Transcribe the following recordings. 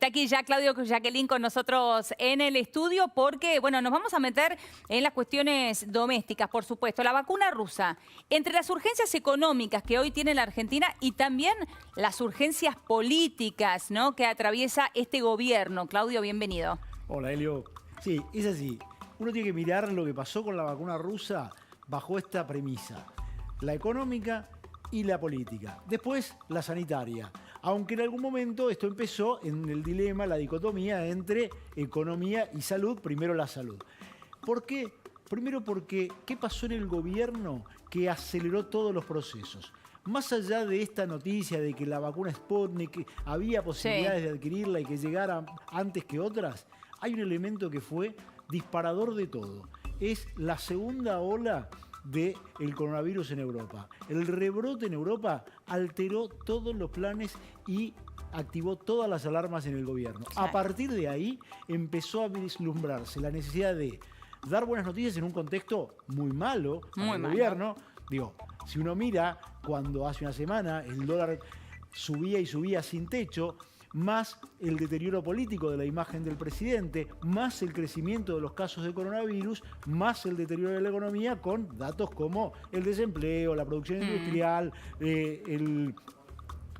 Está aquí ya Claudio Jacqueline con nosotros en el estudio porque, bueno, nos vamos a meter en las cuestiones domésticas, por supuesto. La vacuna rusa, entre las urgencias económicas que hoy tiene la Argentina y también las urgencias políticas, ¿no?, que atraviesa este gobierno. Claudio, bienvenido. Hola, Elio. Sí, es así. Uno tiene que mirar lo que pasó con la vacuna rusa bajo esta premisa: la económica y la política. Después, la sanitaria. Aunque en algún momento esto empezó en el dilema, la dicotomía entre economía y salud, primero la salud. ¿Por qué? Primero porque, ¿qué pasó en el gobierno que aceleró todos los procesos? Más allá de esta noticia de que la vacuna Sputnik había posibilidades de adquirirla y que llegara antes que otras, hay un elemento que fue disparador de todo. Es la segunda ola del coronavirus en Europa. El rebrote en Europa alteró todos los planes y activó todas las alarmas en el gobierno. Sí. A partir de ahí empezó a vislumbrarse la necesidad de dar buenas noticias en un contexto muy malo para el gobierno. Digo, si uno mira cuando hace una semana el dólar subía y subía sin techo, más el deterioro político de la imagen del presidente, más el crecimiento de los casos de coronavirus, más el deterioro de la economía con datos como el desempleo, la producción industrial, el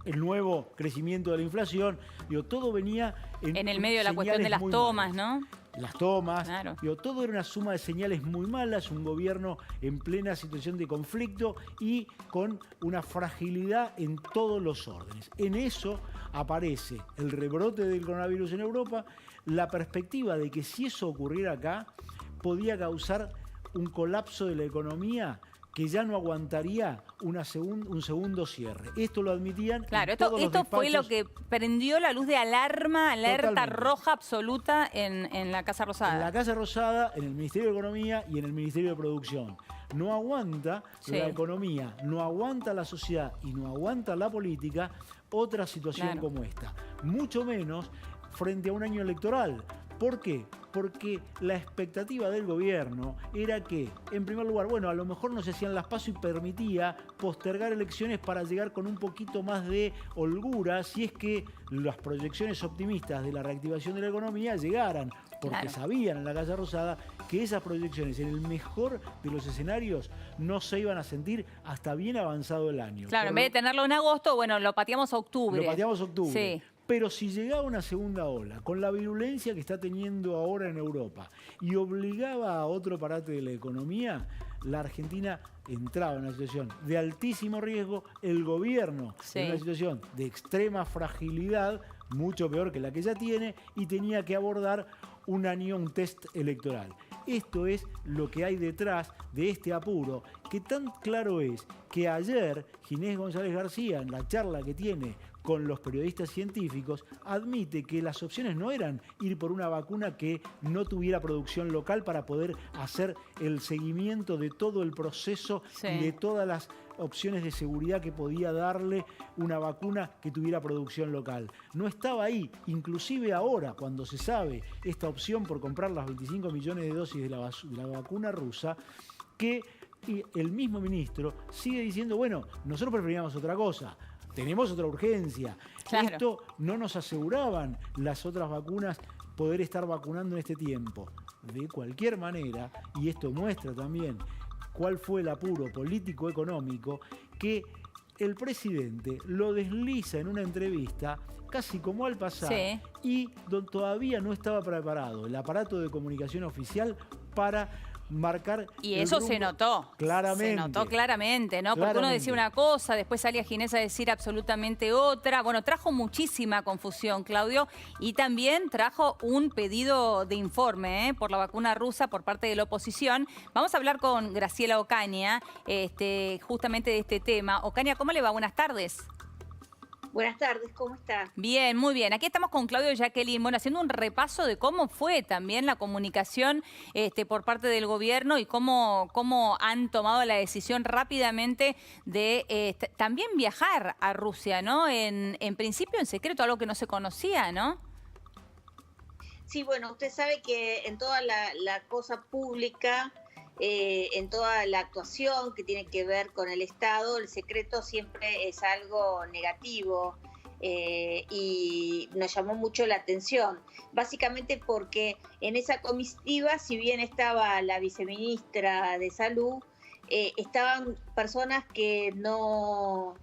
nuevo crecimiento de la inflación. Digo, todo venía en el medio de la cuestión de las tomas, ¿no? Las tomas, claro. Digo, todo era una suma de señales muy malas, un gobierno en plena situación de conflicto y con una fragilidad en todos los órdenes. En eso aparece el rebrote del coronavirus en Europa, la perspectiva de que si eso ocurriera acá, podía causar un colapso de la economía que ya no aguantaría un segundo cierre. Esto lo admitían. Claro, esto fue lo que prendió la luz de alarma, alerta roja absoluta en la Casa Rosada. En la Casa Rosada, en el Ministerio de Economía y en el Ministerio de Producción. No aguanta la economía, no aguanta la sociedad y no aguanta la política otra situación como esta. Mucho menos frente a un año electoral. ¿Por qué? Porque la expectativa del gobierno era que, en primer lugar, bueno, a lo mejor no se hacían las PASO y permitía postergar elecciones para llegar con un poquito más de holgura si es que las proyecciones optimistas de la reactivación de la economía llegaran, porque sabían en la Casa Rosada que esas proyecciones, en el mejor de los escenarios, no se iban a sentir hasta bien avanzado el año. Claro, en vez de tenerlo en agosto, bueno, lo pateamos a octubre. Lo pateamos a octubre. Sí. Pero si llegaba una segunda ola, con la virulencia que está teniendo ahora en Europa, y obligaba a otro parate de la economía, la Argentina entraba en una situación de altísimo riesgo, el gobierno en una situación de extrema fragilidad, mucho peor que la que ya tiene, y tenía que abordar un test electoral. Esto es lo que hay detrás de este apuro, que tan claro es que ayer Ginés González García, en la charla que tiene con los periodistas científicos, admite que las opciones no eran ir por una vacuna que no tuviera producción local para poder hacer el seguimiento de todo el proceso y de todas las opciones de seguridad que podía darle una vacuna que tuviera producción local. No estaba ahí, inclusive ahora, cuando se sabe esta opción por comprar las 25 millones de dosis de la vacuna rusa, que el mismo ministro sigue diciendo, bueno, nosotros preferíamos otra cosa. Tenemos otra urgencia. Esto no nos aseguraban las otras vacunas poder estar vacunando en este tiempo. De cualquier manera, y esto muestra también cuál fue el apuro político-económico, que el presidente lo desliza en una entrevista casi como al pasar y todavía no estaba preparado el aparato de comunicación oficial para marcar. Y eso se notó. Claramente. Se notó claramente, ¿no? Porque uno decía una cosa, después salía Ginés a decir absolutamente otra. Bueno, trajo muchísima confusión, Claudio, y también trajo un pedido de informe por la vacuna rusa por parte de la oposición. Vamos a hablar con Graciela Ocaña, justamente de este tema. Ocaña, ¿cómo le va? Buenas tardes. Buenas tardes, ¿cómo está? Bien, muy bien. Aquí estamos con Claudio Jacqueline, bueno, haciendo un repaso de cómo fue también la comunicación por parte del gobierno y cómo han tomado la decisión rápidamente de también viajar a Rusia, ¿no? En principio en secreto, algo que no se conocía, ¿no? Sí, bueno, usted sabe que en toda la cosa pública, en toda la actuación que tiene que ver con el Estado, el secreto siempre es algo negativo. y nos llamó mucho la atención, básicamente porque en esa comitiva, si bien estaba la viceministra de Salud, estaban personas que no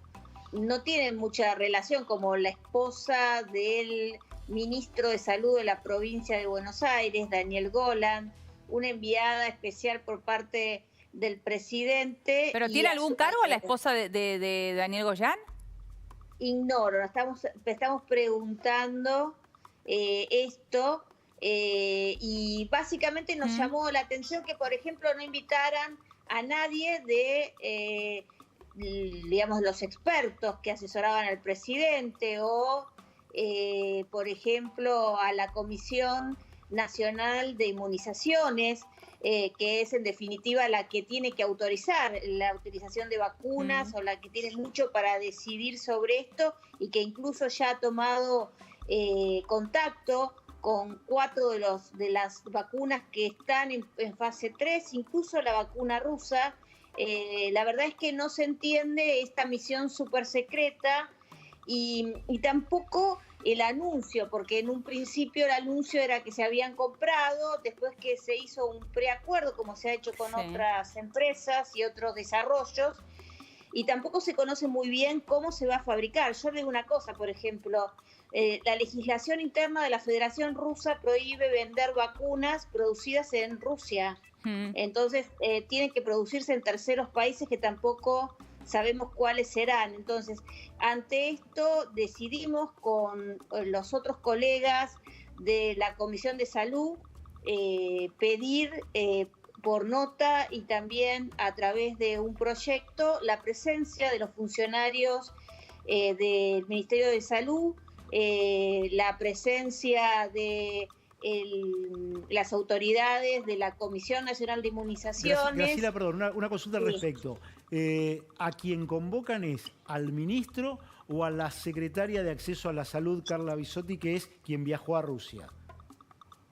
tienen mucha relación, como la esposa del ministro de Salud de la provincia de Buenos Aires, Daniel Golan, una enviada especial por parte del presidente. ¿Pero tiene algún cargo la esposa de Daniel Goyan? Ignoro, estamos preguntando esto y básicamente nos llamó la atención que, por ejemplo, no invitaran a nadie de, digamos, los expertos que asesoraban al presidente o, por ejemplo, a la Comisión Nacional de Inmunizaciones, que es en definitiva la que tiene que autorizar la utilización de vacunas o la que tiene mucho para decidir sobre esto y que incluso ya ha tomado contacto con 4 de las vacunas que están en fase 3, incluso la vacuna rusa. La verdad es que no se entiende esta misión súper secreta y tampoco el anuncio, porque en un principio el anuncio era que se habían comprado, después que se hizo un preacuerdo, como se ha hecho con otras empresas y otros desarrollos, y tampoco se conoce muy bien cómo se va a fabricar. Yo digo una cosa, por ejemplo, la legislación interna de la Federación Rusa prohíbe vender vacunas producidas en Rusia. Entonces, tienen que producirse en terceros países que tampoco sabemos cuáles serán. Entonces, ante esto decidimos con los otros colegas de la Comisión de Salud pedir por nota y también a través de un proyecto la presencia de los funcionarios del Ministerio de Salud, la presencia de las autoridades de la Comisión Nacional de Inmunizaciones. Graciela, perdón, una consulta al respecto. ¿A quien convocan es al ministro o a la secretaria de Acceso a la Salud, Carla Bisotti, que es quien viajó a Rusia?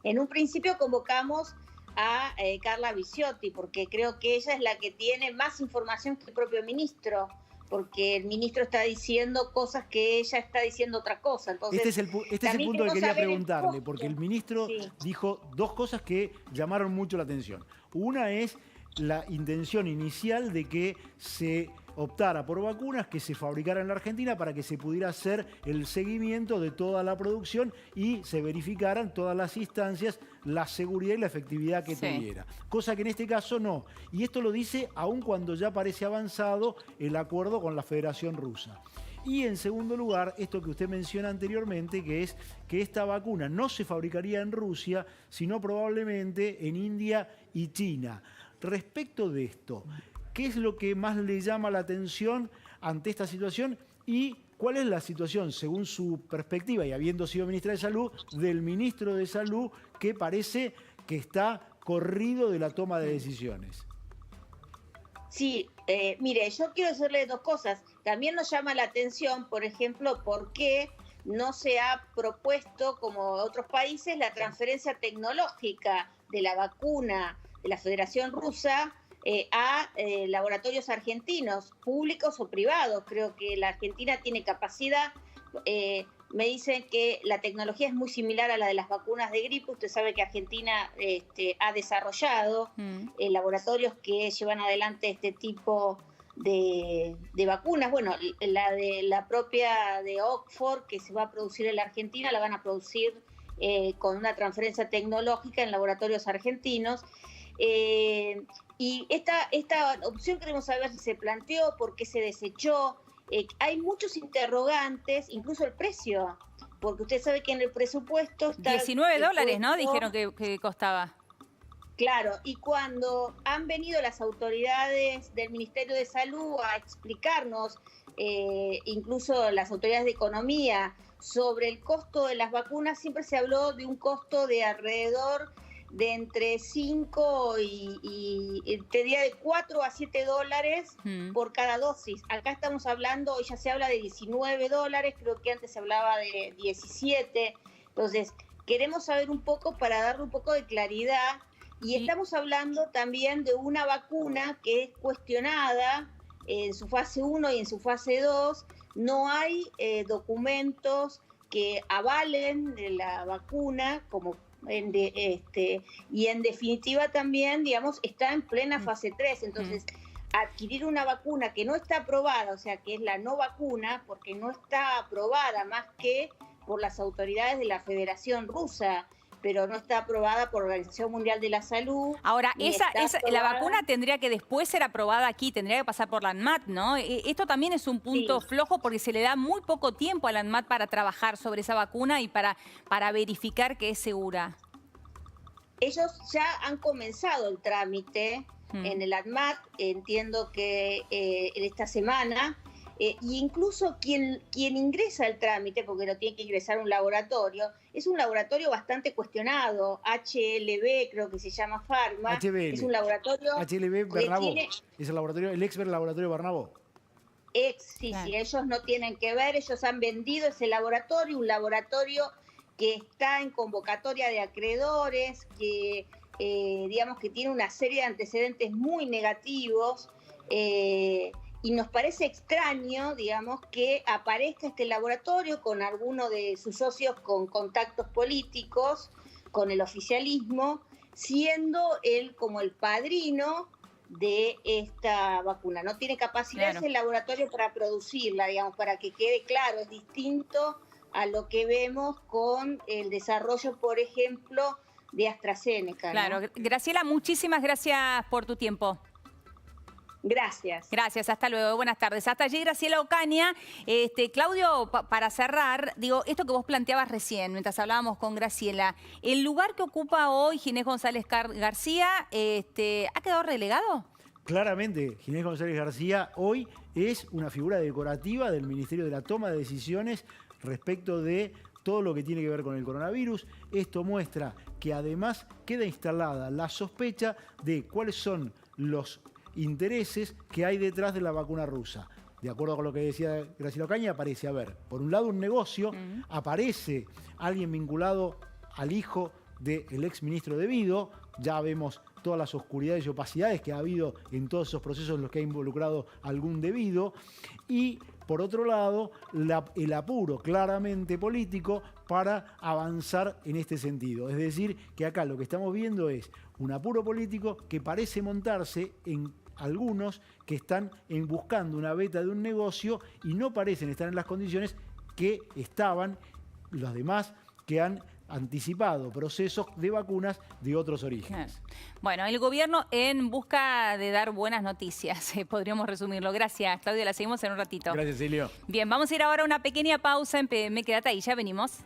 En un principio convocamos a Carla Bisotti, porque creo que ella es la que tiene más información que el propio ministro, porque el ministro está diciendo cosas que ella está diciendo otra cosa. Entonces, este es el punto que quería preguntarle, porque el ministro dijo 2 cosas que llamaron mucho la atención. Una es la intención inicial de que se optara por vacunas que se fabricaran en la Argentina para que se pudiera hacer el seguimiento de toda la producción y se verificaran todas las instancias la seguridad y la efectividad que tuviera. Cosa que en este caso no. Y esto lo dice aun cuando ya parece avanzado el acuerdo con la Federación Rusa. Y en segundo lugar, esto que usted menciona anteriormente, que es que esta vacuna no se fabricaría en Rusia, sino probablemente en India y China. Respecto de esto, ¿qué es lo que más le llama la atención ante esta situación y cuál es la situación, según su perspectiva y habiendo sido ministra de Salud, del ministro de Salud que parece que está corrido de la toma de decisiones? Sí, mire, yo quiero decirle 2 cosas. También nos llama la atención, por ejemplo, por qué no se ha propuesto, como otros países, la transferencia tecnológica de la vacuna de la Federación Rusa a laboratorios argentinos, públicos o privados. Creo que la Argentina tiene capacidad. Me dicen que la tecnología es muy similar a la de las vacunas de gripe. Usted sabe que Argentina ha desarrollado laboratorios que llevan adelante este tipo de vacunas. Bueno, la propia de Oxford, que se va a producir en la Argentina, la van a producir con una transferencia tecnológica en laboratorios argentinos. Y esta opción queremos saber si se planteó, por qué se desechó. Hay muchos interrogantes, incluso el precio, porque usted sabe que en el presupuesto está... $19, ¿no? Dijeron que costaba. Claro, y cuando han venido las autoridades del Ministerio de Salud a explicarnos, incluso las autoridades de Economía, sobre el costo de las vacunas, siempre se habló de un costo de alrededor de entre 5 y te diría de $4 a $7 por cada dosis. Acá estamos hablando, hoy ya se habla de $19, creo que antes se hablaba de 17. Entonces, queremos saber un poco para darle un poco de claridad. Y estamos hablando también de una vacuna que es cuestionada en su fase 1 y en su fase 2 no hay documentos que avalen la vacuna como y en definitiva también, digamos, está en plena fase 3. Entonces, adquirir una vacuna que no está aprobada, o sea, que es la no vacuna, porque no está aprobada más que por las autoridades de la Federación Rusa, pero no está aprobada por la Organización Mundial de la Salud. Ahora, la vacuna tendría que después ser aprobada aquí, tendría que pasar por la ANMAT, ¿no? Esto también es un punto flojo porque se le da muy poco tiempo a la ANMAT para trabajar sobre esa vacuna y para verificar que es segura. Ellos ya han comenzado el trámite en el ANMAT, entiendo que en esta semana, e incluso quien ingresa el trámite, porque lo tiene que ingresar un laboratorio, es un laboratorio bastante cuestionado, HLB creo que se llama Pharma, HBL. Es un laboratorio... HLB Bernabó, es el laboratorio, el ex laboratorio Bernabó. Sí, ellos no tienen que ver, ellos han vendido ese laboratorio, un laboratorio que está en convocatoria de acreedores, que digamos que tiene una serie de antecedentes muy negativos, y nos parece extraño, digamos, que aparezca este laboratorio con alguno de sus socios con contactos políticos, con el oficialismo, siendo él como el padrino de esta vacuna. No tiene capacidad ese laboratorio para producirla, digamos, para que quede claro, es distinto a lo que vemos con el desarrollo, por ejemplo, de AstraZeneca, ¿no? Claro. Graciela, muchísimas gracias por tu tiempo. Gracias. Gracias, hasta luego, buenas tardes. Hasta allí Graciela Ocaña. Claudio, para cerrar, digo, esto que vos planteabas recién, mientras hablábamos con Graciela, el lugar que ocupa hoy Ginés González García, ¿ha quedado relegado? Claramente, Ginés González García hoy es una figura decorativa del Ministerio de la Toma de Decisiones respecto de todo lo que tiene que ver con el coronavirus. Esto muestra que además queda instalada la sospecha de cuáles son los intereses que hay detrás de la vacuna rusa. De acuerdo con lo que decía Graciela Ocaña, aparece, por un lado un negocio, aparece alguien vinculado al hijo del exministro de Vido, ya vemos todas las oscuridades y opacidades que ha habido en todos esos procesos en los que ha involucrado algún debido, y por otro lado, el apuro claramente político para avanzar en este sentido. Es decir, que acá lo que estamos viendo es un apuro político que parece montarse en algunos que están buscando una beta de un negocio y no parecen estar en las condiciones que estaban los demás que han anticipado procesos de vacunas de otros orígenes. Bueno, el gobierno en busca de dar buenas noticias, podríamos resumirlo. Gracias, Claudia, la seguimos en un ratito. Gracias, Silvio. Bien, vamos a ir ahora a una pequeña pausa en PM. Quédate ahí, ya venimos.